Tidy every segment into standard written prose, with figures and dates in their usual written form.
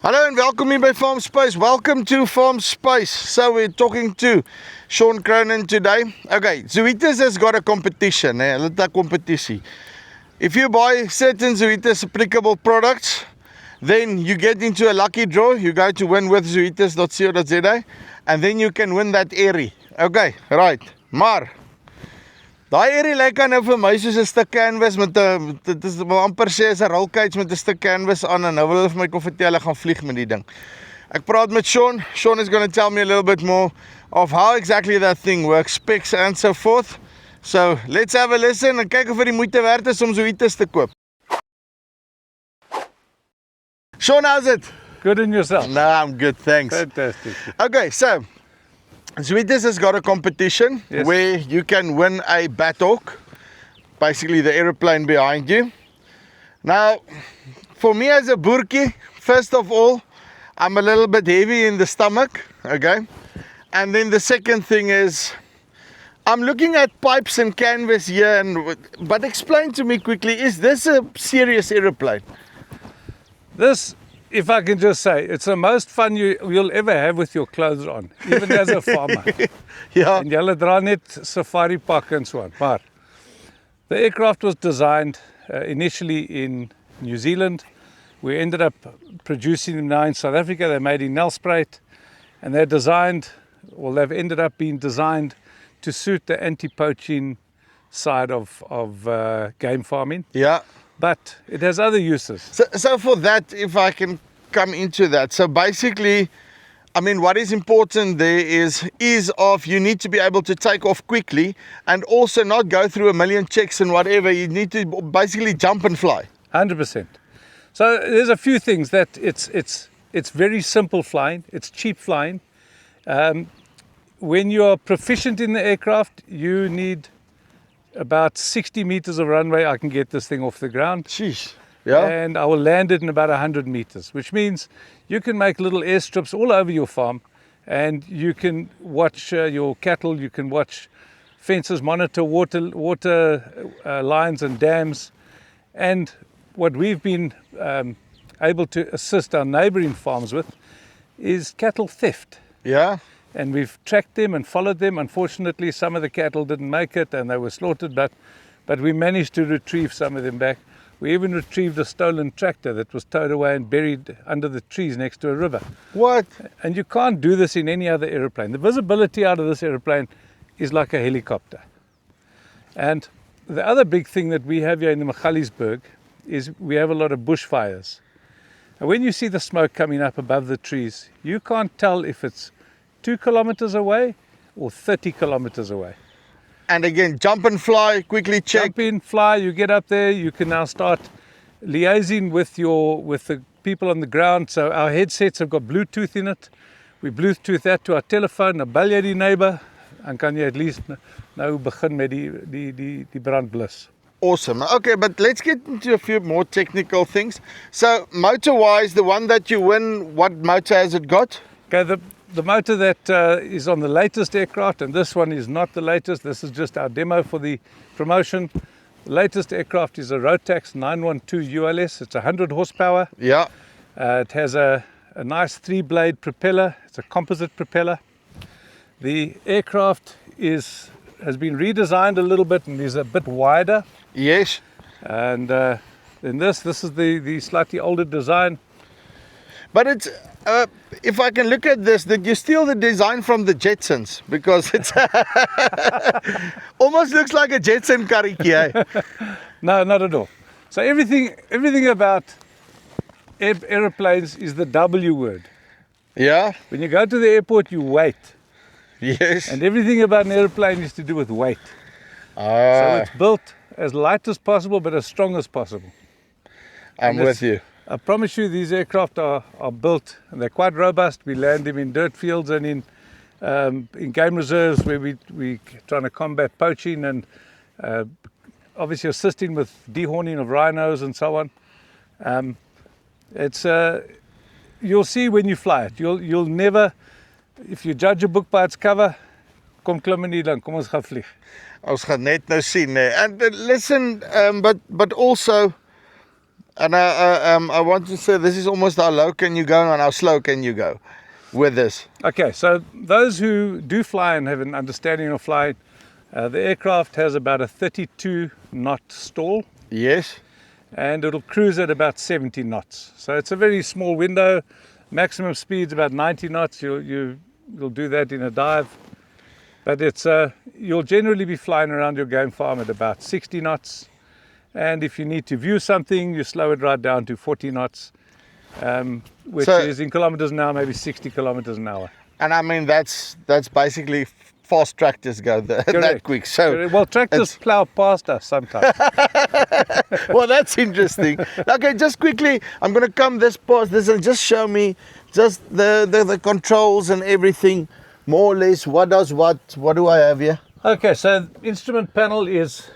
Hello and welcome here by Farmspace. Welcome to Farmspace. So we're talking to Sean Cronin today. Okay, Zoetis has got a competition. Kompetisie. If you buy certain Zoetis applicable products, then you get into a lucky draw. You go to winwithzoetis.co.za and then you can win that airy. Okay, right. Maar daai airy lyk nou vir my soos 'n stuk canvas met 'n dit is amper sê as 'n rolcage met 'n stuk canvas aan en nou wil hulle vir my kom vertel ek gaan vlieg met die ding. Ek praat met Sean. Sean is going to tell me a little bit more of how exactly that thing works, specs and so forth. So, let's have a listen en kyk of dit die moeite werd is om Zoetis te koop. Sean, how's it? Good in yourself? No, I'm good, thanks. Fantastic. Okay, so Zoetis has got a competition where you can win a Bathawk, basically the aeroplane behind you. Now, for me as a boertjie, first of all, I'm a little bit heavy in the stomach, okay? And then the second thing is, I'm looking at pipes and canvas here, but explain to me quickly, is this a serious aeroplane? This, if I can just say, it's the most fun you'll ever have with your clothes on, even as a farmer. Yeah. En julle dra net safari pak and so on. Maar the aircraft was designed initially in New Zealand. We ended up producing them now in South Africa. They're made in Nelspruit, and they're designed, well, they've ended up being designed to suit the anti-poaching side of game farming. Yeah. But it has other uses. So for that, if I can come into that, so basically, I mean, what is important there is you need to be able to take off quickly and also not go through a million checks and whatever. You need to basically jump and fly. 100%. So there's a few things that it's very simple flying. It's cheap flying. When you're proficient in the aircraft, you need about 60 meters of runway. I can get this thing off the ground. Sheesh. Yeah. And I will land it in about 100 meters, which means you can make little airstrips all over your farm, and you can watch your cattle, you can watch fences, monitor water lines and dams. And what we've been able to assist our neighboring farms with is cattle theft. Yeah. And we've tracked them and followed them. Unfortunately, some of the cattle didn't make it and they were slaughtered, but we managed to retrieve some of them back. We even retrieved a stolen tractor that was towed away and buried under the trees next to a river. What? And you can't do this in any other aeroplane. The visibility out of this aeroplane is like a helicopter. And the other big thing that we have here in the Magaliesberg is we have a lot of bushfires. And when you see the smoke coming up above the trees, you can't tell if it's 2 kilometers away or 30 kilometers away. And again, jump and fly, quickly check. Jump in, fly, you get up there, you can now start liaising with the people on the ground. So our headsets have got Bluetooth in it. We Bluetooth that to our telephone, dan bel jy die neighbor, en kan jy at least nou begin met die brandblus. Awesome. Okay, but let's get into a few more technical things. So motor-wise, the one that you win, what motor has it got? Okay, the motor that is on the latest aircraft, and this one is not the latest, this is just our demo for the promotion. The latest aircraft is a Rotax 912 ULS. It's 100 horsepower. Yeah. It has a nice 3-blade propeller. It's a composite propeller. The aircraft has been redesigned a little bit and is a bit wider. Yes. And then this is the slightly older design. But it's, if I can look at this, did you steal the design from the Jetsons? Because it's almost looks like a Jetson karretjie. Eh? No, not at all. So everything about aeroplanes is the W word. Yeah. When you go to the airport, you wait. Yes. And everything about an airplane is to do with weight. So it's built as light as possible, but as strong as possible. I'm with you. I promise you these aircraft are built, and they're quite robust. We land them in dirt fields and in game reserves where we trying to combat poaching and obviously assisting with dehorning of rhinos and so on. You'll see when you fly it. You'll never, if you judge a book by its cover, kom klim in die ding, kom ons gaan vlieg. Ons gaan net nou sien. And listen, but also And I want to say this is almost how low can you go and how slow can you go with this. Okay, so those who do fly and have an understanding of flying, the aircraft has about a 32 knot stall, Yes. and it'll cruise at about 70 knots. So it's a very small window. Maximum speed's about 90 knots. You'll do that in a dive. But it's you'll generally be flying around your game farm at about 60 knots. And if you need to view something, you slow it right down to 40 knots, which is in kilometers an hour, maybe 60 kilometers an hour. And I mean, that's basically fast tractors go that quick. So Correct. Well, tractors plow past us sometimes. well, that's interesting. Okay, just quickly, I'm going to come this past this and just show me just the controls and everything, more or less. What does what do I have here? Okay, so instrument panel has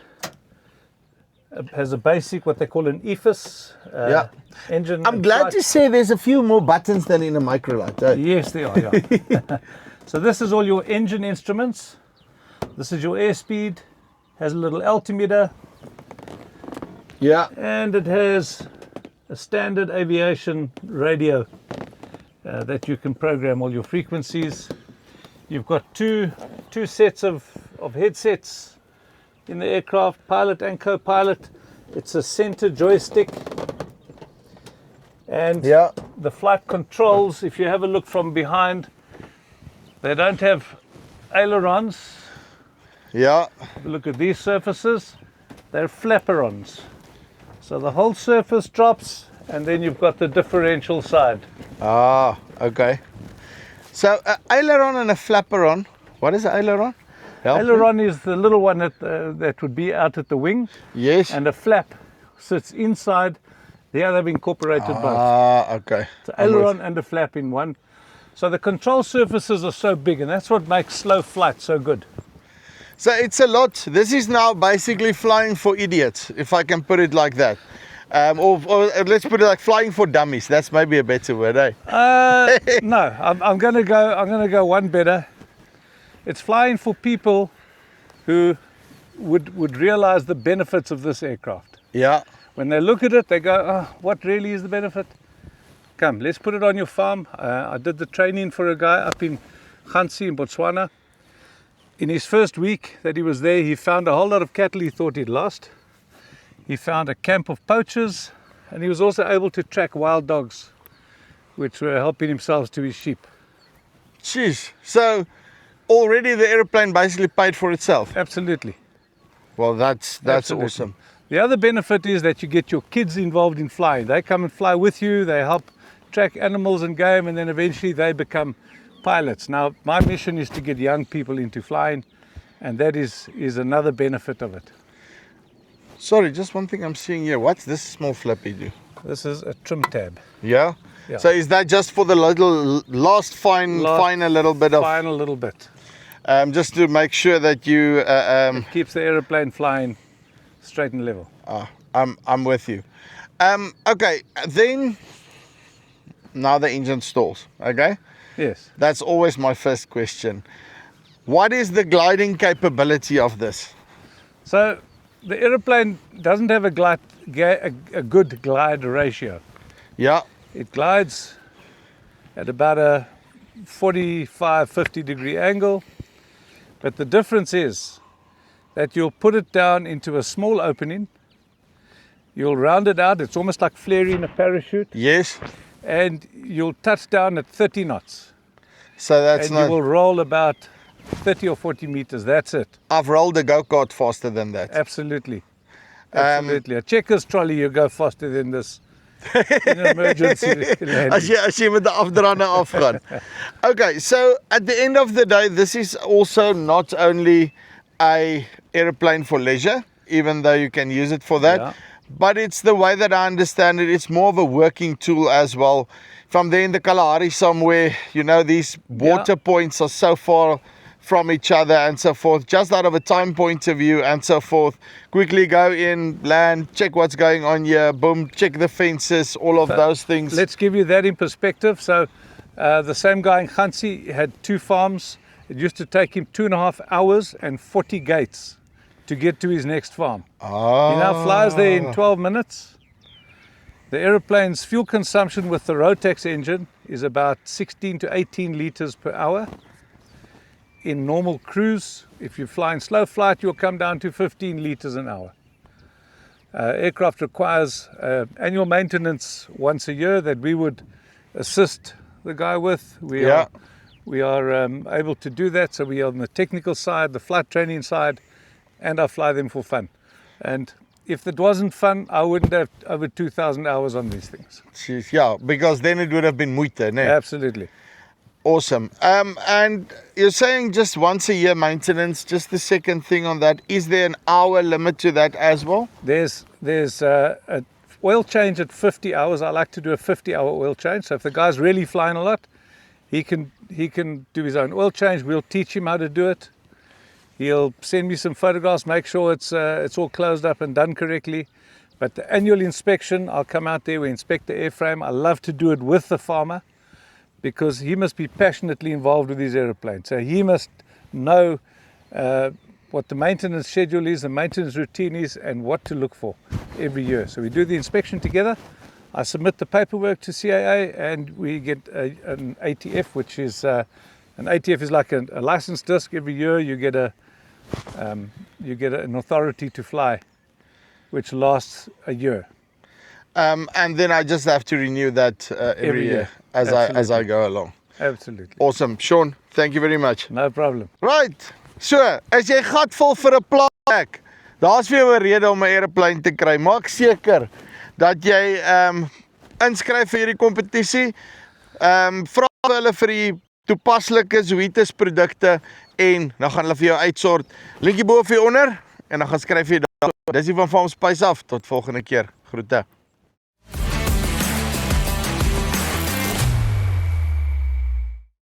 a basic, what they call an EFIS engine. I'm glad to say there's a few more buttons than in a microlight. Eh? Yes, they are. Yeah. So this is all your engine instruments. This is your airspeed. Has a little altimeter. Yeah. And it has a standard aviation radio that you can program all your frequencies. You've got two sets of headsets in the aircraft, pilot and co-pilot. It's a center joystick. And the flight controls, if you have a look from behind, they don't have ailerons. Yeah. Look at these surfaces. They're flaperons. So the whole surface drops, and then you've got the differential side. Ah, okay. So aileron and a flaperon. What is an aileron? Aileron is the little one that would be out at the wing. Yes. And a flap sits inside. There they've incorporated both. Ah, okay. So aileron and a flap in one. So the control surfaces are so big, and that's what makes slow flight so good. So it's a lot. This is now basically flying for idiots, if I can put it like that. Or let's put it like flying for dummies. That's maybe a better word, eh? No, I'm going to go one better. It's flying for people who would realize the benefits of this aircraft. Yeah. When they look at it, they go, oh, what really is the benefit? Come, let's put it on your farm. I did the training for a guy up in Gansi in Botswana. In his first week that he was there, he found a whole lot of cattle he thought he'd lost. He found a camp of poachers, and he was also able to track wild dogs, which were helping themselves to his sheep. Jeez. So already the airplane basically paid for itself. Absolutely. Well, that's Absolutely. awesome. The other benefit is that you get your kids involved in flying. They come and fly with you, they help track animals and game, and then eventually they become pilots. Now, my mission is to get young people into flying, and that is another benefit of it. Sorry, just one thing I'm seeing here. What's this small flappy do? This is a trim tab. Yeah? Yeah. So is that just for the last final little bit of... Final little bit. Just to make sure that you... It keeps the aeroplane flying straight and level. I'm with you. Okay, then... Now the engine stalls, okay? Yes. That's always my first question. What is the gliding capability of this? So the aeroplane doesn't have a good glide ratio. Yeah. It glides at about a 45-50 degree angle, but the difference is that you'll put it down into a small opening, you'll round it out, it's almost like flaring a parachute, Yes. and you'll touch down at 30 knots. So that's And not... you will roll about 30 or 40 meters, that's it. I've rolled a go-kart faster than that. Absolutely. Absolutely. A checker's trolley, you go faster than this in an emergency landing. As jy met die afdraande afgaan. Okay, so at the end of the day, this is also not only a airplane for leisure, even though you can use it for that, Yeah. but it's the way that I understand it, it's more of a working tool as well. If I'm there in the Kalahari somewhere, you know, these water points are so far from each other and so forth, just out of a time point of view and so forth. Quickly go in, land, check what's going on here, boom, check the fences, all of those things. Let's give you that in perspective. So the same guy in Gansi had 2 farms. It used to take him 2.5 hours and 40 gates to get to his next farm. He now flies there in 12 minutes. The aeroplane's fuel consumption with the Rotax engine is about 16 to 18 liters per hour. In normal cruise, if you fly in slow flight, you'll come down to 15 liters an hour. Aircraft requires annual maintenance once a year that we would assist the guy with. We are able to do that, so we are on the technical side, the flight training side, and I fly them for fun. And if it wasn't fun, I wouldn't have over 2,000 hours on these things. Jeez, yeah, because then it would have been moeite, né? Absolutely. Awesome. And you're saying just once a year maintenance. Just the second thing on that, is there an hour limit to that as well? There's a oil change at 50 hours. I like to do a 50-hour oil change. So if the guy's really flying a lot, he can do his own oil change. We'll teach him how to do it. He'll send me some photographs, make sure it's all closed up and done correctly. But the annual inspection, I'll come out there, we inspect the airframe. I love to do it with the farmer, because he must be passionately involved with his aeroplane. So he must know what the maintenance schedule is, the maintenance routine is, and what to look for every year. So we do the inspection together. I submit the paperwork to CAA, and we get an ATF, which is an ATF is like a license disc. Every year you get an authority to fly, which lasts a year. And then I just have to renew that every year as I go along. Absolutely. Awesome. Sean, thank you very much. No problem. Right. So, as jy gatvol vir 'n plek, daar's vir jou 'n rede om 'n aeroplane te kry. Maak seker dat jy inskryf vir hierdie kompetisie. Vra hulle vir die toepaslike Zoetis produkte en dan gaan hulle vir jou uitsort. Linkie bo of hier onder en dan gaan skryf jy daar. Dis hier van Farmspace af. Tot volgende keer. Groete.